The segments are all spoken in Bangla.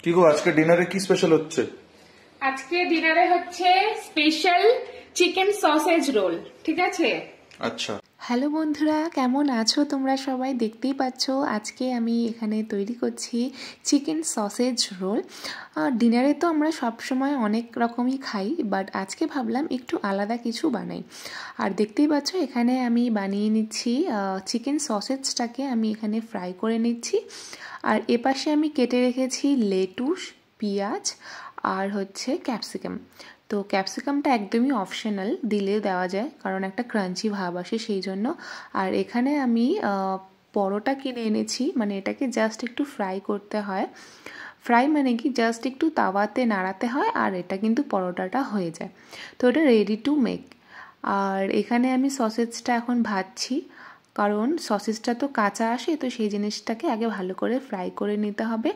কি গো আজকে ডিনারে কি স্পেশাল হচ্ছে? আজকে ডিনারে হচ্ছে স্পেশাল চিকেন সসেজ রোল, ঠিক আছে? আচ্ছা। হ্যালো বন্ধুরা, কেমন আছো তোমরা সবাই? দেখতেই পাচ্ছ আজকে আমি এখানে তৈরি করছি চিকেন সসেজ রোল। ডিনারে তো আমরা সবসময় অনেক রকমই খাই, বাট আজকে ভাবলাম একটু আলাদা কিছু বানাই। আর দেখতেই পাচ্ছ এখানে আমি বানিয়ে নিচ্ছি চিকেন সসেজটাকে আমি এখানে ফ্রাই করে নিচ্ছি। আর এপাশে আমি কেটে রেখেছি লেটুস, পেঁয়াজ আর হচ্ছে ক্যাপসিকাম। তো ক্যাপসিকামটা একদমই অপশনাল, দিলেও দেওয়া যায় কারণ একটা ক্রাঞ্চি ভাব আসে সেই জন্য। আর এখানে আমি পরোটা কিনে এনেছি, মানে এটাকে জাস্ট একটু ফ্রাই করতে হয়। ফ্রাই মানে কি জাস্ট একটু তাওয়াতে নাড়াতে হয় আর এটা কিন্তু পরোটাটা হয়ে যায়। তো এটা রেডি টু মেক। আর এখানে আমি সসেজটা এখন ভাজছি, কারণ সসেজটা তো কাঁচা আসে, তো সেই জিনিসটাকে আগে ভালো করে ফ্রাই করে নিতে হবে।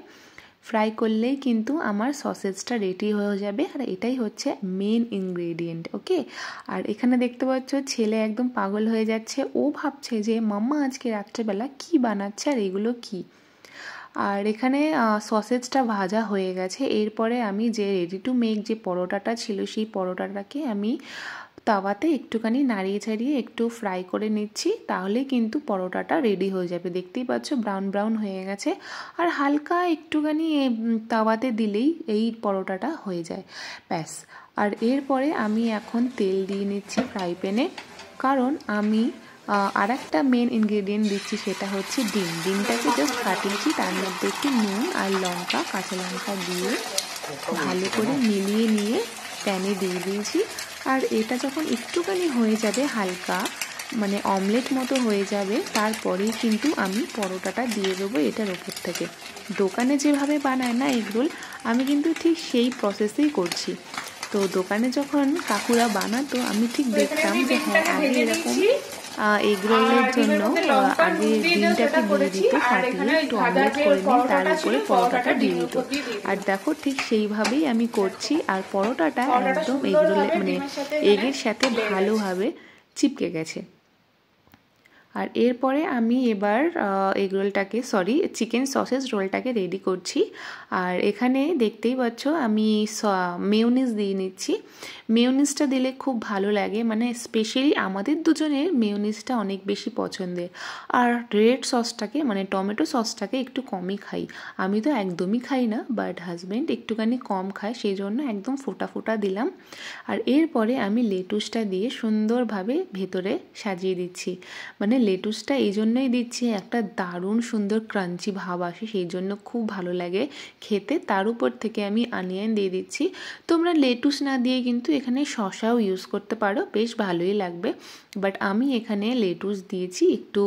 ফ্রাই করলেই কিন্তু আমার সসেজটা রেডি হয়ে যাবে। আর এটাই হচ্ছে মেন ইনগ্রেডিয়েন্ট, ওকে? আর এখানে দেখতে পাচ্ছ ছেলে একদম পাগল হয়ে যাচ্ছে, ও ভাবছে যে মাম্মা আজকে রাত্রেবেলা কি বানাচ্ছে আর এগুলো কি। আর এখানে সসেজটা ভাজা হয়ে গেছে। এরপরে আমি যে রেডি টু মেক যে পরোটাটা ছিল সেই পরোটাটাকে আমি তাওয়াতে একটুখানি নাড়িয়ে ছাড়িয়ে একটু ফ্রাই করে নিচ্ছি, তাহলে কিন্তু পরোটাটা রেডি হয়ে যাবে। দেখতেই পাচ্ছ ব্রাউন ব্রাউন হয়ে গেছে। আর হালকা একটুখানি তাওয়াতে দিলেই এই পরোটাটা হয়ে যায়, ব্যাস। আর এরপরে আমি এখন তেল দিয়ে নিচ্ছি ফ্রাই প্যানে, কারণ আমি আর একটা মেন ইনগ্রেডিয়েন্ট দিচ্ছি, সেটা হচ্ছে ডিম। ডিমটাকে জাস্ট ফাটিয়েছি, তার মধ্যে একটু নুন আর লঙ্কা, কাঁচা লঙ্কা দিয়ে ভালো করে মিলিয়ে নিয়ে প্যানে দিয়ে দিয়েছি। আর এটা যখন একটুখানি হয়ে যাবে হালকা, মানে অমলেট মতো হয়ে যাবে, তারপরেই কিন্তু আমি পরোটাটা দিয়ে দেবো এটার ওপর থেকে। দোকানে যেভাবে বানায় না এগরোল, আমি কিন্তু ঠিক সেই প্রসেসেই করছি। তো দোকানে যখন কাকুরা বানাতো আমি ঠিক দেখতাম যে হ্যাঁ আগে এরকম এগরোলের জন্য আগে ডিমটাকে দিয়ে দিত, ফাটিয়ে একটু অমলেট করে নিয়ে তার উপরে পরোটাটা দিয়ে দিত। আর দেখো ঠিক সেইভাবেই আমি করছি। আর পরোটাটা একদম এগরোলের মানে এগের সাথে ভালোভাবে চিপকে গেছে। আর এরপরে আমি এবার চিকেন সসেজ রোলটাকে রেডি করছি। আর এখানে দেখতেই পাচ্ছ আমি মেয়োনিজ দিয়ে নিচ্ছি। মেয়োনিজটা দিলে খুব ভালো লাগে, মানে স্পেশালি আমাদের দুজনের মেয়োনিজটা অনেক বেশি পছন্দের। আর রেড সসটাকে মানে টমেটো সসটাকে একটু কমই খাই, আমি তো একদমই খাই না, বাট হাজব্যান্ড একটুখানি কম খায়, সেই জন্য একদম ফোটা ফোটা দিলাম। আর এরপরে আমি লেটুসটা দিয়ে সুন্দরভাবে ভেতরে সাজিয়ে দিচ্ছি। মানে লেটুসটা এই জন্যই দিচ্ছি, একটা দারুণ সুন্দর ক্রাঞ্চি ভাব আসে, সেই জন্য খুব ভালো লাগে খেতে। তার উপর থেকে আমি অনিয়ন দিয়ে দিচ্ছি। তোমরা লেটুস না দিয়ে কিন্তু এখানে শসাও ইউজ করতে পারো, বেশ ভালোই লাগবে। বাট আমি এখানে লেটুস দিয়েছি, একটু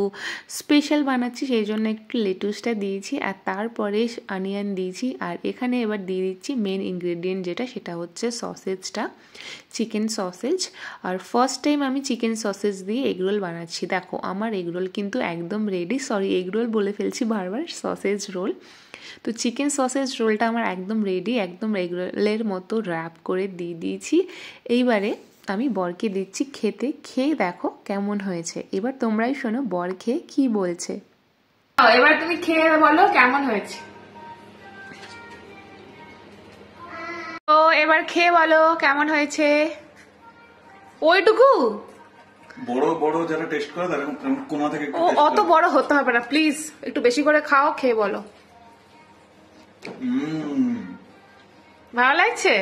স্পেশাল বানাচ্ছি সেই জন্য একটু লেটুসটা দিয়েছি। আর তারপরে অনিয়ন দিয়েছি। আর এখানে এবার দিয়ে দিচ্ছি মেন ইনগ্রেডিয়েন্ট যেটা, সেটা হচ্ছে সসেজটা, চিকেন সসেজ। আর ফার্স্ট টাইম আমি চিকেন সসেজ দিয়ে এগরোল বানাচ্ছি। দেখো আমার এগরোল কিন্তু একদম রেডি, এগরোল বলে ফেলছি বারবার, সসেজ রোল। তো চিকেন সসেজ রোলটা আমার একদম রেডি, একদম এগরোলের মতো র্যাপ করে দিয়ে দিয়েছি। এইবারে আমি বরকে দিচ্ছি খেতে, খেয়ে দেখো কেমন হয়েছে। এবার তোমরাই শোনো বর খেয়ে কি বলছে। এবার তুমি খেয়ে বলো কেমন হয়েছে। তো এবার খেয়ে বলো কেমন হয়েছে। ওইটুকু বড় বড় যারা টেস্ট করে তারা কোমা থেকে অত বড় হতে হবে না, প্লিজ একটু বেশি করে খাও, খেয়ে বলো ভালো লাগছে।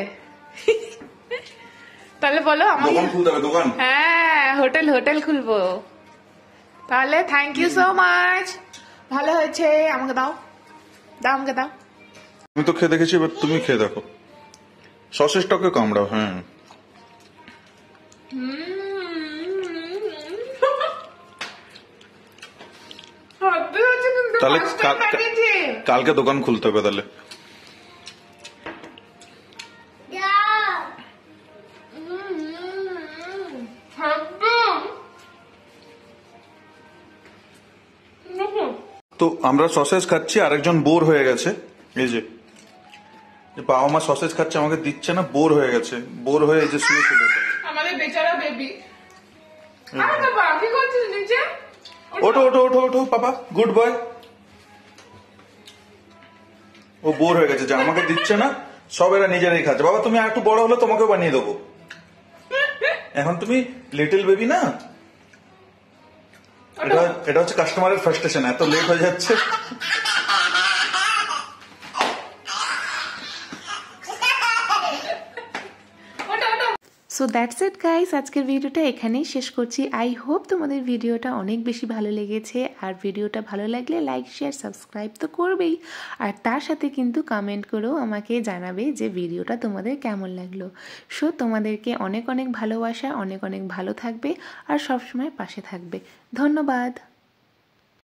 তাহলে বলো আমাকে দোকান খুলতে হবে, দোকান। হ্যাঁ হোটেল খুলবো। তাহলে থ্যাংক ইউ সো মাচ, ভালো হয়েছে। আমাকে দাও আমাকে দাও। আমি তো খেয়ে দেখেছি, এবার তুমি খেয়ে দেখো। সসেজটাকে কামড়াও। হ্যাঁ তাহলে কালকে দোকান খুলতে হবে তাহলে। তো আমরা সসেজ খাচ্ছি, আরেকজন বোর হয়ে গেছে। এই যে বাবা মা সসেজ খাচ্ছে, আমাকে দিচ্ছে না, বোর হয়ে গেছে। বোর হয়ে এই যে শুয়ে ছিল আমাদের বেচারা বেবি। আরে বাবা কি করছিস নিচে? ওঠো ওঠো ওঠো ওঠো পাপা, গুড বয়। ও বোর হয়ে গেছে যে আমাকে দিচ্ছে না, সব এরা নিজেরাই খাচ্ছে। বাবা তুমি আর একটু বড় হলে তোমাকেও বানিয়ে দেবো, এখন তুমি লিটল বেবি না। এটা হচ্ছে কাস্টমারের ফ্রাস্ট্রেশন, এত লেট হয়ে যাচ্ছে। সো দ্যাটস ইট গাইস, আজকের ভিডিওটা এখানেই শেষ করছি। আই হোপ তোমাদের ভিডিওটা অনেক বেশি ভালো লেগেছে। আর ভিডিওটা ভালো লাগলে লাইক শেয়ার সাবস্ক্রাইব তো করবেই, আর তার সাথে কিন্তু কমেন্ট করেও আমাকে জানাবে যে ভিডিওটা তোমাদের কেমন লাগলো। সো তোমাদেরকে অনেক অনেক ভালোবাসা, অনেক অনেক ভালো থাকবে আর সবসময় পাশে থাকবে। ধন্যবাদ।